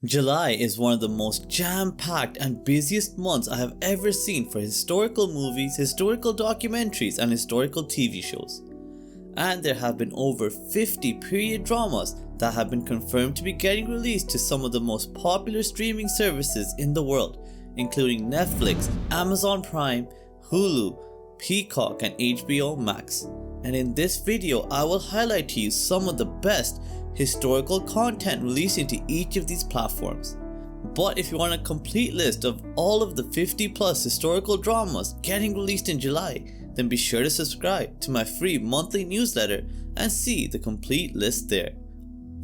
July is one of the most jam-packed and busiest months I have ever seen for historical movies, historical documentaries, and historical TV shows. And there have been over 50 period dramas that have been confirmed to be getting released to some of the most popular streaming services in the world, including Netflix, Amazon Prime, Hulu, Peacock, and HBO Max. And in this video, I will highlight to you some of the best historical content releasing to each of these platforms. But if you want a complete list of all of the 50 plus historical dramas getting released in July, then be sure to subscribe to my free monthly newsletter and see the complete list there.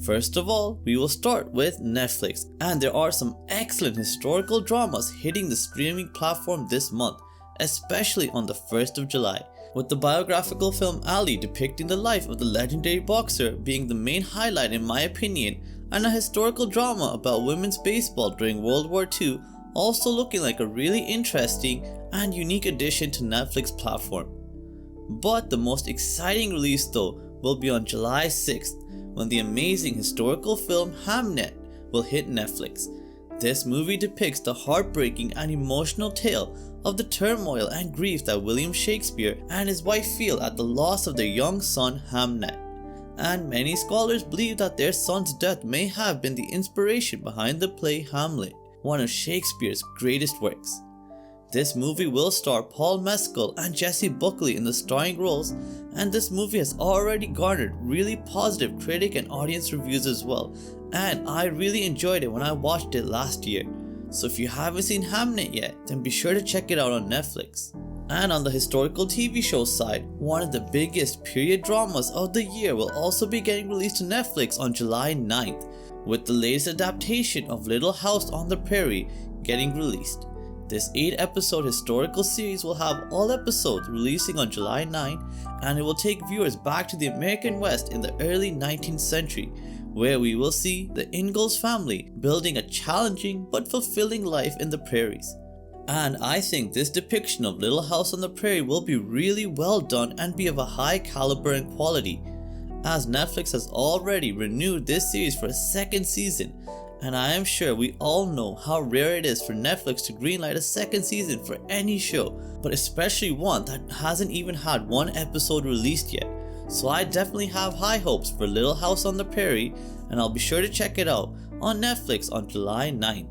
First of all, we will start with Netflix, and there are some excellent historical dramas hitting the streaming platform this month, especially on the 1st of July. With the biographical film Ali depicting the life of the legendary boxer being the main highlight in my opinion, and a historical drama about women's baseball during World War II also looking like a really interesting and unique addition to Netflix platform. But the most exciting release though will be on July 6th when the amazing historical film Hamnet will hit Netflix. This movie depicts the heartbreaking and emotional tale of the turmoil and grief that William Shakespeare and his wife feel at the loss of their young son Hamnet. And many scholars believe that their son's death may have been the inspiration behind the play Hamlet, one of Shakespeare's greatest works. This movie will star Paul Mescal and Jessie Buckley in the starring roles, and this movie has already garnered really positive critic and audience reviews as well, and I really enjoyed it when I watched it last year. So if you haven't seen Hamnet yet, then be sure to check it out on Netflix. And on the historical TV show side, one of the biggest period dramas of the year will also be getting released to Netflix on July 9th, with the latest adaptation of Little House on the Prairie getting released. This 8-episode historical series will have all episodes releasing on July 9, and it will take viewers back to the American West in the early 19th century, where we will see the Ingalls family building a challenging but fulfilling life in the prairies. And I think this depiction of Little House on the Prairie will be really well done and be of a high caliber and quality, as Netflix has already renewed this series for a second season, and I am sure we all know how rare it is for Netflix to greenlight a second season for any show, but especially one that hasn't even had one episode released yet. So I definitely have high hopes for Little House on the Prairie, and I'll be sure to check it out on Netflix on July 9th.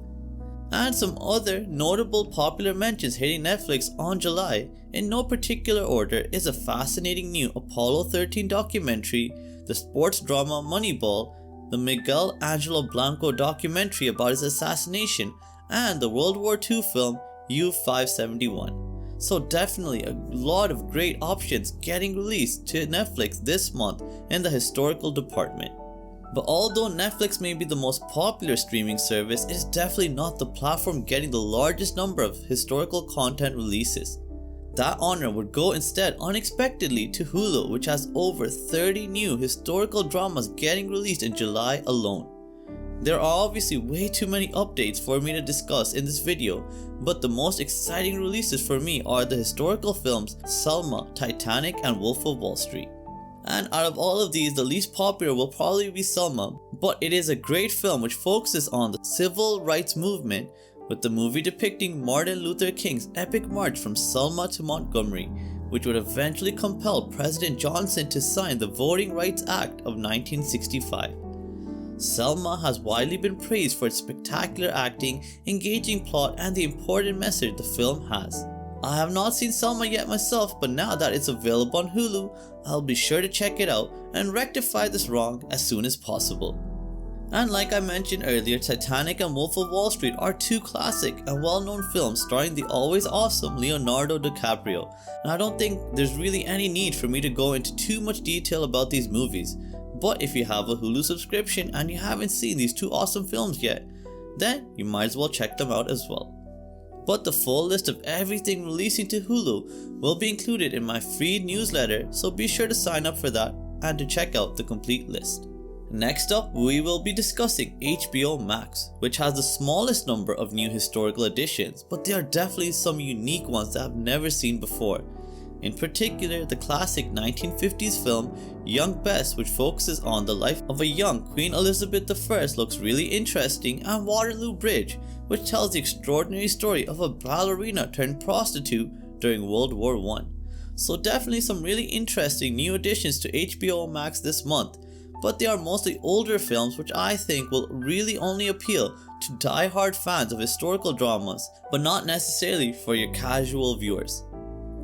And some other notable popular mentions hitting Netflix on July, in no particular order, is a fascinating new Apollo 13 documentary, the sports drama Moneyball, the Miguel Angelo Blanco documentary about his assassination, and the World War II film U-571. So definitely a lot of great options getting released to Netflix this month in the historical department. But although Netflix may be the most popular streaming service, it is definitely not the platform getting the largest number of historical content releases. That honor would go instead unexpectedly to Hulu, which has over 30 new historical dramas getting released in July alone. There are obviously way too many updates for me to discuss in this video, but the most exciting releases for me are the historical films Selma, Titanic, and Wolf of Wall Street. And out of all of these, the least popular will probably be Selma, but it is a great film which focuses on the civil rights movement, with the movie depicting Martin Luther King's epic march from Selma to Montgomery, which would eventually compel President Johnson to sign the Voting Rights Act of 1965. Selma has widely been praised for its spectacular acting, engaging plot, and the important message the film has. I have not seen Selma yet myself, but now that it's available on Hulu, I'll be sure to check it out and rectify this wrong as soon as possible. And like I mentioned earlier, Titanic and Wolf of Wall Street are two classic and well-known films starring the always awesome Leonardo DiCaprio, and I don't think there's really any need for me to go into too much detail about these movies. But if you have a Hulu subscription and you haven't seen these two awesome films yet, then you might as well check them out as well. But the full list of everything releasing to Hulu will be included in my free newsletter, so be sure to sign up for that and to check out the complete list. Next up, we will be discussing HBO Max, which has the smallest number of new historical additions, but there are definitely some unique ones that I've never seen before. In particular, the classic 1950s film Young Bess, which focuses on the life of a young Queen Elizabeth I, looks really interesting, and Waterloo Bridge, which tells the extraordinary story of a ballerina turned prostitute during World War I. So definitely some really interesting new additions to HBO Max this month, but they are mostly older films which I think will really only appeal to die-hard fans of historical dramas, but not necessarily for your casual viewers.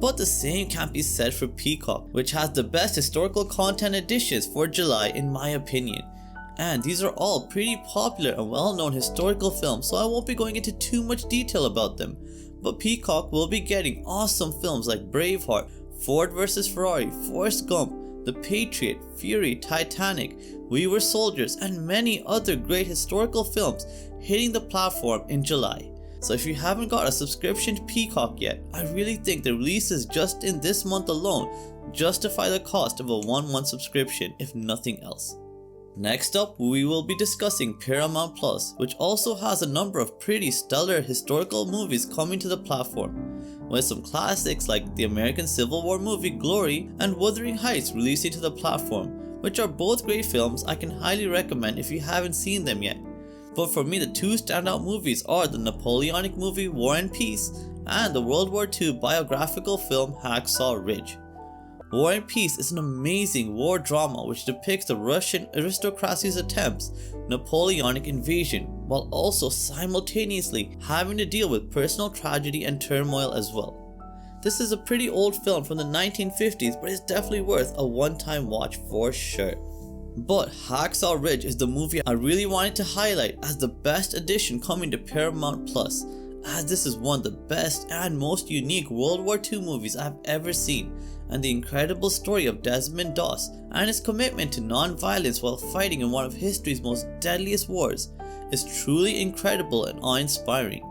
But the same can't be said for Peacock, which has the best historical content additions for July in my opinion. And these are all pretty popular and well-known historical films, so I won't be going into too much detail about them. But Peacock will be getting awesome films like Braveheart, Ford vs Ferrari, Forrest Gump, The Patriot, Fury, Titanic, We Were Soldiers, and many other great historical films hitting the platform in July. So if you haven't got a subscription to Peacock yet, I really think the releases just in this month alone justify the cost of a 1-month subscription, if nothing else. Next up, we will be discussing Paramount Plus, which also has a number of pretty stellar historical movies coming to the platform, with some classics like the American Civil War movie Glory and Wuthering Heights releasing to the platform, which are both great films I can highly recommend if you haven't seen them yet. But for me, the two standout movies are the Napoleonic movie War and Peace and the World War II biographical film Hacksaw Ridge. War and Peace is an amazing war drama which depicts the Russian aristocracy's attempts Napoleonic invasion, while also simultaneously having to deal with personal tragedy and turmoil as well. This is a pretty old film from the 1950s, but it's definitely worth a one-time watch for sure. But Hacksaw Ridge is the movie I really wanted to highlight as the best addition coming to Paramount Plus, as this is one of the best and most unique World War II movies I've ever seen, and the incredible story of Desmond Doss and his commitment to non-violence while fighting in one of history's most deadliest wars is truly incredible and awe-inspiring.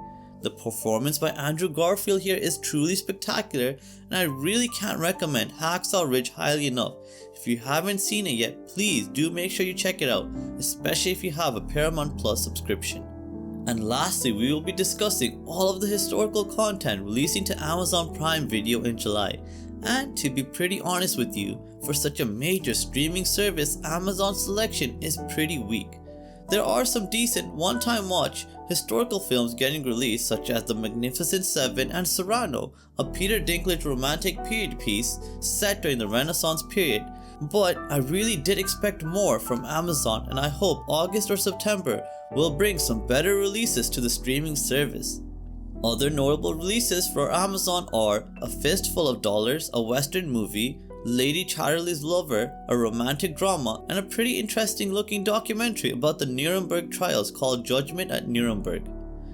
The performance by Andrew Garfield here is truly spectacular, and I really can't recommend Hacksaw Ridge highly enough. If you haven't seen it yet, please do make sure you check it out, especially if you have a Paramount Plus subscription. And lastly, we will be discussing all of the historical content releasing to Amazon Prime Video in July. And to be pretty honest with you, for such a major streaming service, Amazon's selection is pretty weak. There are some decent one-time watch historical films getting released, such as The Magnificent Seven and Cyrano, a Peter Dinklage romantic period piece set during the Renaissance period. But I really did expect more from Amazon, and I hope August or September will bring some better releases to the streaming service. Other notable releases for Amazon are A Fistful of Dollars, a Western movie, Lady Chatterley's Lover, a romantic drama, and a pretty interesting looking documentary about the Nuremberg trials called Judgment at Nuremberg.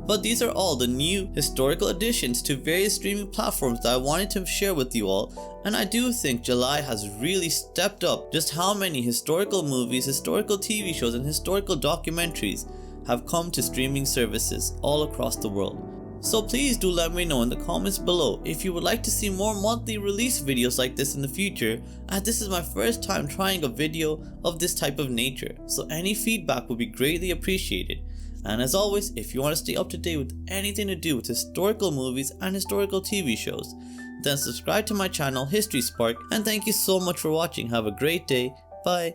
But these are all the new historical additions to various streaming platforms that I wanted to share with you all, and I do think July has really stepped up just how many historical movies, historical TV shows, and historical documentaries have come to streaming services all across the world. So please do let me know in the comments below if you would like to see more monthly release videos like this in the future, as this is my first time trying a video of this type of nature, so any feedback would be greatly appreciated. And as always, if you want to stay up to date with anything to do with historical movies and historical TV shows, then subscribe to my channel History Spark, and thank you so much for watching. Have a great day. Bye.